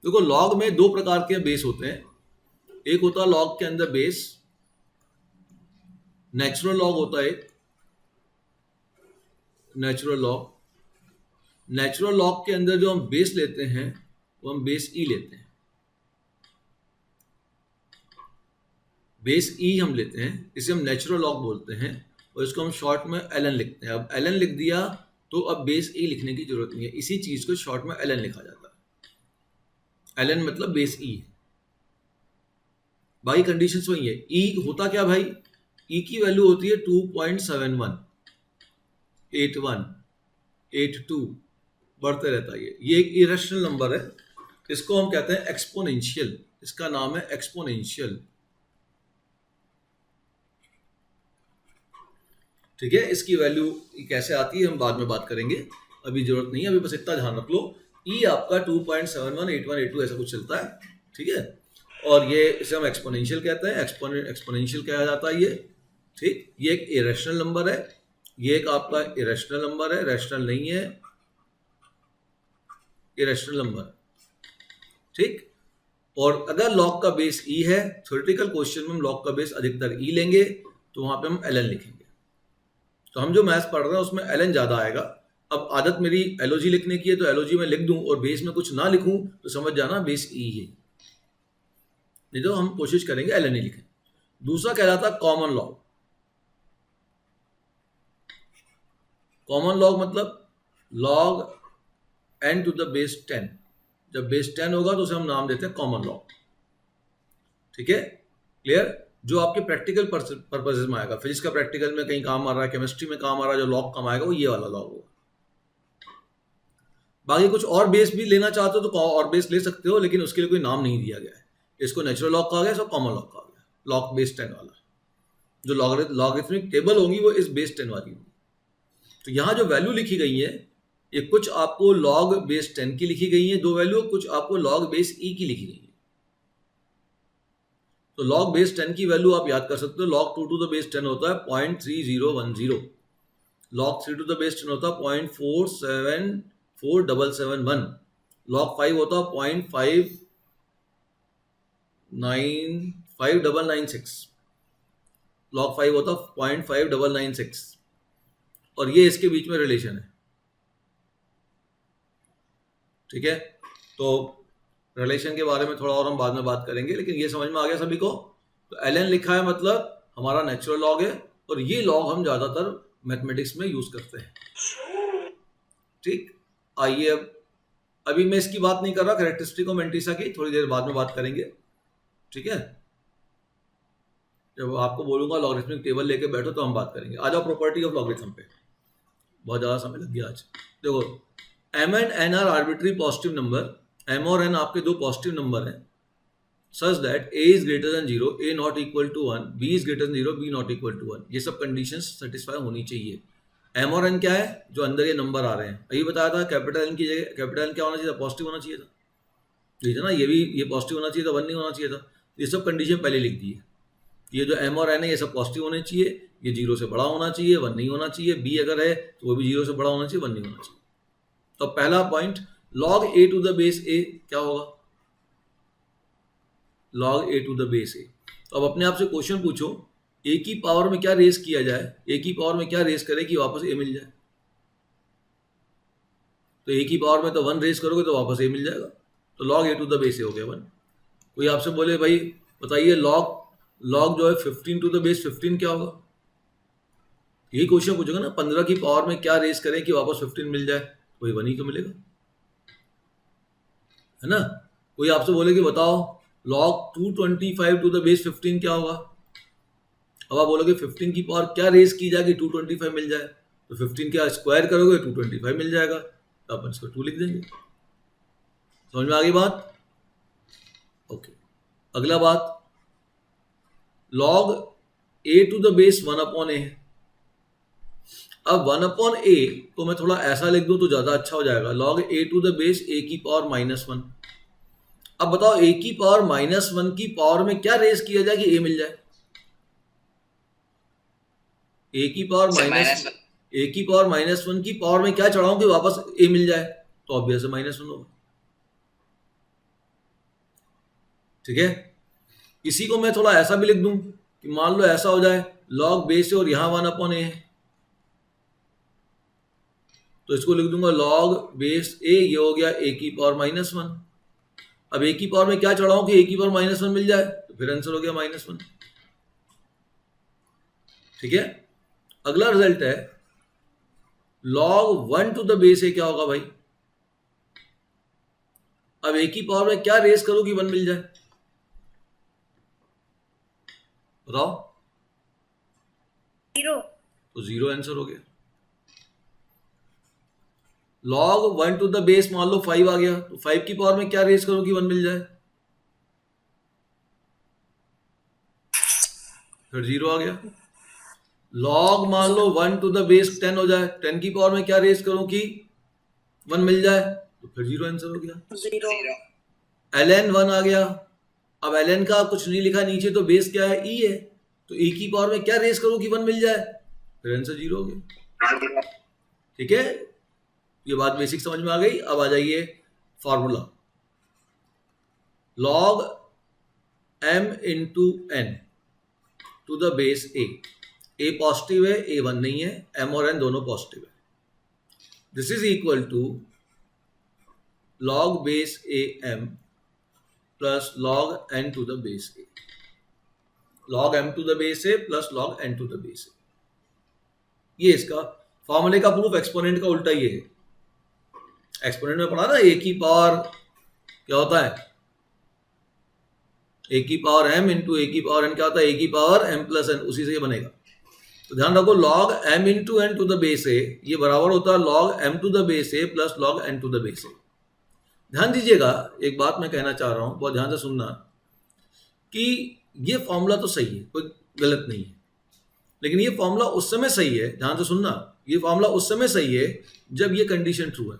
देखो लॉग में दो प्रकार के बेस होते हैं, एक होता है लॉग के अंदर बेस, नेचुरल लॉग होता है एक, नेचुरल लॉग। नेचुरल लॉग के अंदर जो हम बेस लेते हैं वो हम बेस ई लेते हैं, बेस ई हम लेते हैं, इसे हम नेचुरल लॉग बोलते हैं और इसको हम शॉर्ट में एल एन लिखते हैं। अब एल एन लिख दिया तो अब बेस ई लिखने की जरूरत नहीं है, इसी चीज को शॉर्ट में एल एन लिखा जाता है। एल एन मतलब बेस ई है। बाकी कंडीशंस वही है। ई होता क्या भाई, ई की वैल्यू होती है 2.71, 81, 82, बढ़ते रहता है। ये एक इरेशनल नंबर है, इसको हम कहते हैं एक्सपोनेंशियल, इसका नाम है एक्सपोनेंशियल। ठीक है, इसकी वैल्यू कैसे आती है हम बाद में बात करेंगे, अभी जरूरत नहीं है, अभी बस इतना ध्यान रख लो। ई आपका 2.71, 81, 82 ऐसा कुछ चलता है, ठीक है। और ये इसे हम एक्सपोनेंशियल कहते हैं, एक्सपोनेंशियल कहा जाता है ये, ठीक। ये एक इरेशनल नंबर है, ये एक आपका इरेशनल नंबर है, रैशनल नहीं है, इरेशनल नंबर, ठीक। और अगर लॉग का बेस ई है, थ्योरेटिकल क्वेश्चन में हम लॉग का बेस अधिकतर ई लेंगे, तो वहां पे हम एल एन लिखेंगे। तो हम जो मैथ्स पढ़ रहे हैं उसमें एल एन ज्यादा आएगा। अब आदत मेरी एलओजी लिखने की है, तो एलओजी में लिख दूं और बेस में कुछ ना लिखूं तो समझ जाना बेस ई है, नहीं तो हम कोशिश करेंगे एल एन ही लिखें। दूसरा कहलाता कॉमन लॉग। कॉमन लॉग मतलब log n to the base 10। जब बेस 10 होगा तो उसे हम नाम देते हैं कॉमन लॉग, ठीक है, क्लियर। जो आपके प्रैक्टिकल पर्पसेस में आएगा, फिजिक्स का प्रैक्टिकल में कहीं काम आ रहा है, केमिस्ट्री में काम आ रहा है, जो लॉग काम आएगा वो ये वाला लॉग होगा। बाकी कुछ और बेस भी लेना चाहते हो तो और बेस ले सकते हो, लेकिन उसके लिए कोई नाम नहीं दिया गया है। इसको नेचुरल लॉग कहा गया, इसको कॉमन लॉग कहा गया, लॉग बेस 10 वाला। जो लॉगरिथमिक टेबल होंगी वो इस बेस 10 वाली होगी। तो यहाँ जो वैल्यू लिखी गई है, ये कुछ आपको लॉग बेस 10 की लिखी गई है दो वैल्यू, कुछ आपको लॉग बेस ई की लिखी गई है। तो लॉग बेस 10 की वैल्यू आप याद कर सकते हो, लॉग 2 टू द बेस 10 होता है 0.3010, लॉग 3 टू द बेस 10 होता है 0.474771, लॉग 5 होता है 0.595996, लॉग 5 होता है 0.5996, और ये इसके बीच में रिलेशन है, ठीक है। तो रिलेशन के बारे में थोड़ा और हम बाद में बात करेंगे, लेकिन ये समझ में आ गया सभी को। तो एल एन लिखा है मतलब हमारा नेचुरल लॉग है, और ये लॉग हम ज्यादातर मैथमेटिक्स में यूज करते हैं, ठीक। आइए अब, अभी मैं इसकी बात नहीं कर रहा, कैरेक्टरिस्टिक ऑफ मैंटिसा की थोड़ी देर बाद में बात करेंगे, ठीक है। जब आपको बोलूंगा लॉगरिथमिक टेबल लेके बैठो तो हम बात करेंगे। आ जाओ प्रॉपर्टी ऑफ लॉगरिथम पे, बहुत ज्यादा समय लग गया आज। देखो, m and n are arbitrary positive number, m और एन आपके दो पॉजिटिव नंबर हैं, such that a is greater than 0, a not equal to 1, b is greater than 0, b not equal to 1। ये सब कंडीशंस सेटिस्फाई होनी चाहिए। M और N क्या है, जो अंदर ये नंबर आ रहे हैं, अभी बताया था कैपिटल एन की जगह कैपिटल एन क्या होना चाहिए था, पॉजिटिव होना चाहिए था, ठीक है ना। ये भी ये पॉजिटिव होना चाहिए था, 1 नहीं होना चाहिए था। ये सब कंडीशन पहले लिख दी है। ये जो एम और एन है ये सब पॉजिटिव होने चाहिए, ये 0 से बड़ा होना चाहिए, 1 नहीं होना चाहिए। बी अगर है तो वो भी 0 से बड़ा होना चाहिए, 1 नहीं होना चाहिए। तो पहला point, log A to the base A क्या होगा, log A to the base A. तो अब अपने आप से क्वेश्चन पूछो, ए की पावर में क्या रेस किया जाए, ए की पावर में क्या रेस करे कि वापस ए मिल जाए। तो ए की पावर में तो 1 रेस करोगे तो वापस ए मिल जाएगा, तो log A to the base A हो गया 1। कोई आपसे बोले भाई बताइए लॉग जो है 15 टू द बेस 15 क्या होगा, यही क्वेश्चन पूछोगे ना, 15 की पावर में क्या रेस करें कि वापस 15 मिल जाए, वही 1 ही तो मिलेगा, है ना। कोई आपसे बोले कि बताओ लॉग 225 टू द बेस 15 क्या होगा, अब आप बोलोगे 15 की पावर क्या रेस की जाए कि 225 मिल जाए, तो 15 क्या स्क्वायर करोगे 225 मिल जाएगा, तो अपन इसको 2 लिख देंगे। समझ में आ गई बात, ओके। अगला बात, log A to the base 1 upon A है। अब 1 अपॉन ए को मैं थोड़ा ऐसा लिख दूं तो ज्यादा अच्छा हो जाएगा, log A to the base A की पावर -1। अब बताओ ए की पावर -1 की पावर में क्या रेस किया जाए कि ए मिल जाए, ए की पावर -1 की पावर में क्या चढ़ाऊं कि वापस ए मिल जाए, तो ऑब्वियस है -1 होगा। ठीक है। इसी को मैं थोड़ा ऐसा भी लिख दूं कि मान लो ऐसा हो जाए लॉग बेस है और यहां 1/a है, तो इसको लिख दूंगा लॉग बेस a, ये हो गया a की पावर -1। अब a की पावर में क्या चढ़ाऊं कि a की पावर -1 मिल जाए, तो फिर आंसर हो गया -1। ठीक है। अगला रिजल्ट है log 1 to the base a, क्या होगा भाई। अब a की पावर में क्या रेस करूं कि 1 मिल जाए, बताओ। 0, तो 0 आंसर हो गया। लॉग 1 टू द बेस मान लो 5 आ गया, तो 5 की पावर में क्या रेस करूं कि 1 मिल जाए, फिर 0 आ गया। लॉग मान लो 1 टू द बेस 10 हो जाए, 10 की पावर में क्या रेस करूं कि 1 मिल जाए, तो फिर 0 आंसर हो गया। 0, ln 1 आ गया। अब ln का कुछ नहीं लिखा नीचे, तो बेस क्या है, e है, तो e की पावर में क्या रेस करूं कि 1 मिल जाए, फिर आंसर 0 हो गया। ठीक है, ये बात बेसिक समझ में आ गई। अब आ जाइए formula, log m into n to the base a positive है, a 1 नहीं है, m और n दोनों पॉजिटिव है। This is equal to log base a m plus log n to the base a, log m to the base a plus log n to the base a। ये इसका फॉर्मूले का proof, exponent का उल्टा ये है। Exponent में पढ़ा ना a की पावर क्या होता है, a की पावर m इंटू a की पावर n क्या होता है, a की पावर m प्लस n, उसी से ये बनेगा। तो ध्यान रखो log m into n to the base a ये बराबर होता है log m to the base a plus log n to the base a। ध्यान दीजिएगा, एक बात मैं कहना चाह रहा हूं, बहुत ध्यान से सुनना, कि ये फॉर्मूला तो सही है, कोई गलत नहीं है, लेकिन ये फॉर्मूला उस समय सही है, ध्यान से सुनना, ये फॉर्मूला उस समय सही है जब ये कंडीशन ट्रू है।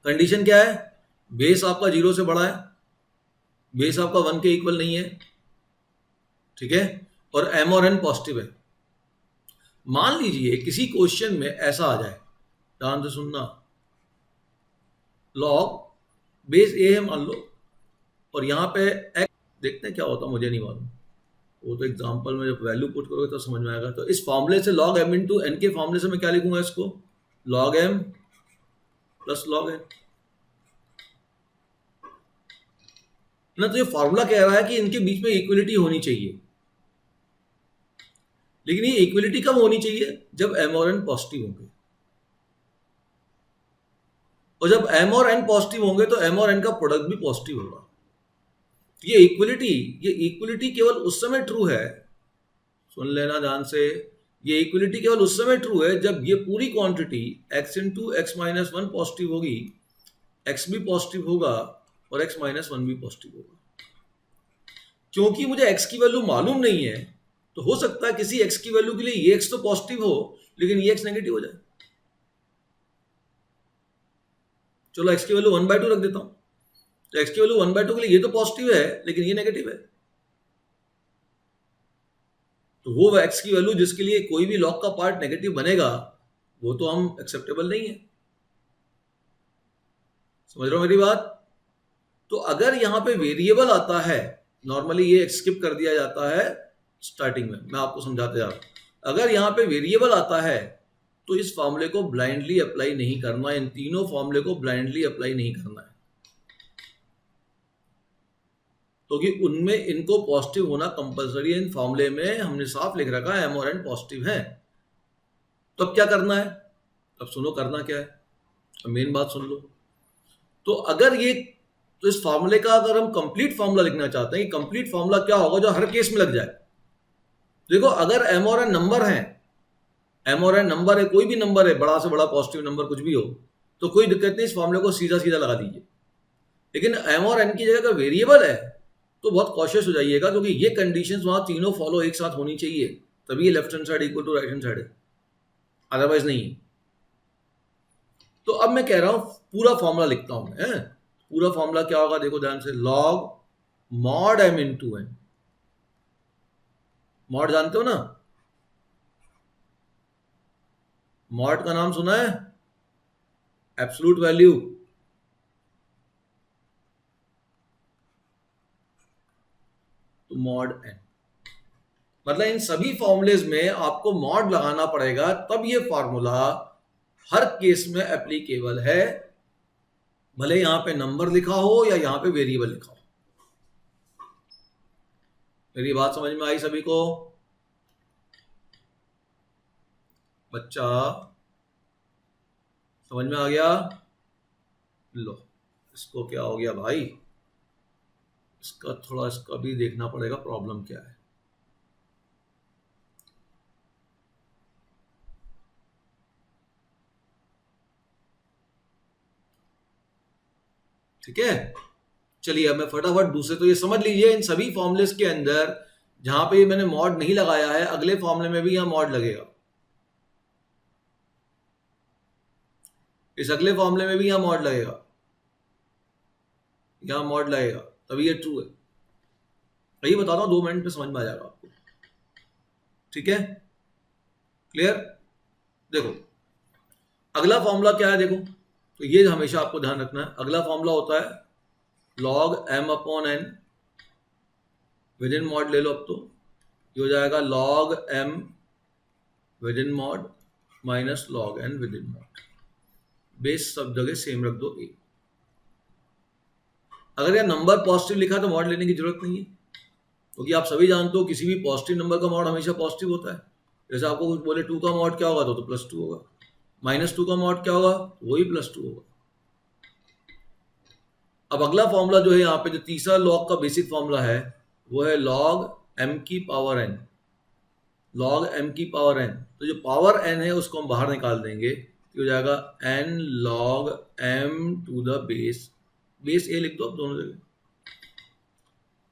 कंडीशन क्या है, बेस आपका 0 से बड़ा है, बेस आपका 1 के इक्वल नहीं है, ठीक है, और m और n पॉजिटिव है। मान लीजिए किसी क्वेश्चन में ऐसा आ जाए, ध्यान से सुनना, लॉग बेस a है मान लो, और यहां पे x, देखते हैं क्या होता, मुझे नहीं मालूम, वो तो एग्जांपल में जब वैल्यू पुट करोगे तो समझ में आएगा। तो इस फॉर्मूले से log m इंटू n के फॉर्मूले से मैं क्या लिखूंगा, इसको log m plus log n ना। तो ये फॉर्मूला कह रहा है कि इनके बीच में इक्वलिटी होनी चाहिए, लेकिन ये इक्वलिटी कब होनी चाहिए, जब m और n पॉजिटिव होंगे, और जब m और n पॉजिटिव होंगे तो m और n का प्रोडक्ट भी पॉजिटिव होगा। ये इक्वलिटी केवल उस समय ट्रू है, सुन लेना ध्यान से, ये इक्वलिटी केवल उस समय ट्रू है जब ये पूरी quantity x into x minus 1 positive होगी, x भी पॉजिटिव होगा और x माइनस 1 भी पॉजिटिव होगा। क्योंकि मुझे x की वैल्यू मालूम नहीं है, तो हो सकता है किसी x की वैल्यू के लिए ये x तो पॉजिटिव हो लेकिन ये x नेगेटिव हो जाए। चलो x की वैल्यू 1/2 रख देता हूं, तो x की वैल्यू 1/2 के लिए ये तो पॉजिटिव है लेकिन ये नेगेटिव है, तो वो x की वैल्यू जिसके लिए कोई भी लॉग का पार्ट नेगेटिव बनेगा वो तो हम एक्सेप्टेबल नहीं है। समझ रहे हो मेरी बात। तो अगर यहां पे वेरिएबल आता है, नॉर्मली ये स्किप कर दिया जाता है स्टार्टिंग में, मैं आपको समझाते जा रहा हूं। अगर यहां पे वेरिएबल आता है तो इस फॉर्मूले को ब्लाइंडली अप्लाई नहीं करना, इन तीनों फॉर्मूले को ब्लाइंडली अप्लाई नहीं करना है, क्योंकि उनमें इनको पॉजिटिव होना कंपलसरी है। इन फॉर्मूले में हमने साफ लिख रखा है m और n पॉजिटिव है। तो अब क्या करना है, अब सुनो करना क्या है, अब मेन बात सुन लो। तो अगर ये, तो इस फॉर्मूले का अगर हम कंप्लीट फॉर्मूला लिखना चाहते हैं, कंप्लीट फॉर्मूला क्या होगा जो हर केस में लग जाए। देखो अगर m और n नंबर है, m और n नंबर है, कोई भी नंबर है, बड़ा से बड़ा पॉजिटिव नंबर कुछ भी हो, तो कोई दिक्कत नहीं, इस फॉर्मूले को सीधा सीधा लगा दीजिए। लेकिन m और n की जगह अगर वेरिएबल है तो बहुत कॉशियस हो जाइएगा, क्योंकि ये कंडीशंस वहां तीनों फॉलो एक साथ होनी चाहिए, तभी ये left hand side equal to right hand side है, अदरवाइज नहीं। तो अब मैं कह रहा हूं पूरा फॉर्मूला लिखता हूं मैं, पूरा फॉर्मूला क्या होगा देखो ध्यान से, log mod m into n, mod जानते हो ना, मॉड का नाम सुना है, एब्सोल्यूट वैल्यू। Mod n। मतलब इन सभी फॉर्मूलेज में आपको मॉड लगाना पड़ेगा, तब ये फॉर्मूला हर केस में एप्लीकेबल है, भले यहां पे नंबर लिखा हो या यहां पे वेरिएबल लिखा हो। मेरी बात समझ में आई सभी को? बच्चा समझ में आ गया? लो, इसको क्या हो गया भाई, इसका भी देखना पड़ेगा प्रॉब्लम क्या है। ठीक है, चलिए अब मैं फटाफट दूसरे, तो ये समझ लीजिए इन सभी फॉर्मुलेस के अंदर जहां पे मैंने मॉड नहीं लगाया है, अगले फॉर्मूले में भी यहां मॉड लगेगा, इस अगले फॉर्मूले में भी यहां मॉड लगेगा, यहां मॉड लगेगा, तभी ये ट्रू है। यही बताता हूं, 2 मिनट में समझ में आ जाएगा आपको। ठीक है, क्लियर? देखो अगला फॉर्मूला क्या है, देखो तो ये हमेशा आपको ध्यान रखना है। अगला फॉर्मूला होता है log m upon n, with in mod ले लो, अब तो ये हो जाएगा log m with in mod minus log n with in mod. Base सब जगह सेम रख दो a। अगर यह नंबर पॉजिटिव लिखा तो मॉड लेने की जरूरत नहीं है, क्योंकि आप सभी जानते हो किसी भी पॉजिटिव नंबर का मॉड हमेशा पॉजिटिव होता है। जैसे आपको कुछ बोले 2 का मॉड क्या होगा, तो +2 होगा, -2 का मॉड क्या होगा, वही +2 होगा। अब अगला फॉर्मूला जो है यहाँ पे, जो तीसरा लॉग का बेसिक फॉर्मूला है, वो है log m की पावर n, log m की पावर n। तो जो पावर n है उसको हम बाहर निकाल देंगे, तो हो जाएगा n log m to the base a लिख दो अब दोनों जगह।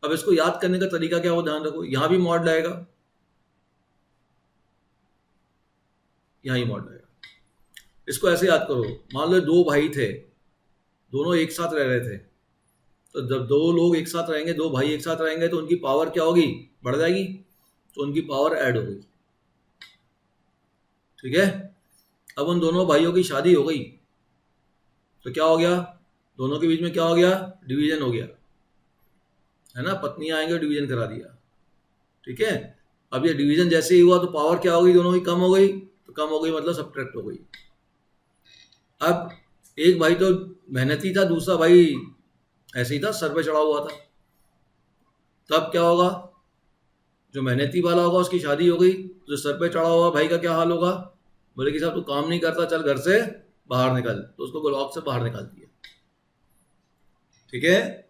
अब इसको याद करने का तरीका क्या हो, ध्यान रखो, यहां भी मॉड लाएगा, यहां ही मॉड लाएगा। इसको ऐसे याद करो, मान लो 2 भाई थे, दोनों एक साथ रह रहे थे, तो जब 2 लोग एक साथ रहेंगे, 2 भाई एक साथ रहेंगे, तो उनकी पावर क्या होगी, बढ़ जाएगी, तो उनकी पावर ऐड हो गई। ठीक है, अब उन दोनों भाइयों की शादी हो गई, तो क्या हो गया, दोनों के बीच में क्या हो गया, डिवीजन हो गया, है ना, पत्नी आएंगे डिवीजन करा दिया। ठीक है, अब ये डिवीजन जैसे ही हुआ तो पावर क्या हो गई, दोनों की कम हो गई, तो कम हो गई मतलब सब्ट्रैक्ट हो गई। अब एक भाई तो मेहनती था, दूसरा भाई ऐसे ही था, सर पे चढ़ा हुआ था, तब क्या होगा, जो मेहनती वाला होगा उसकी शादी हो गई, जो सर पे चढ़ा हुआ भाई का क्या हाल होगा, बोले कि साहब तू काम नहीं करता, चल घर से बाहर निकल, तो उसको ब्लॉक से बाहर निकाल दिया। ठीक है,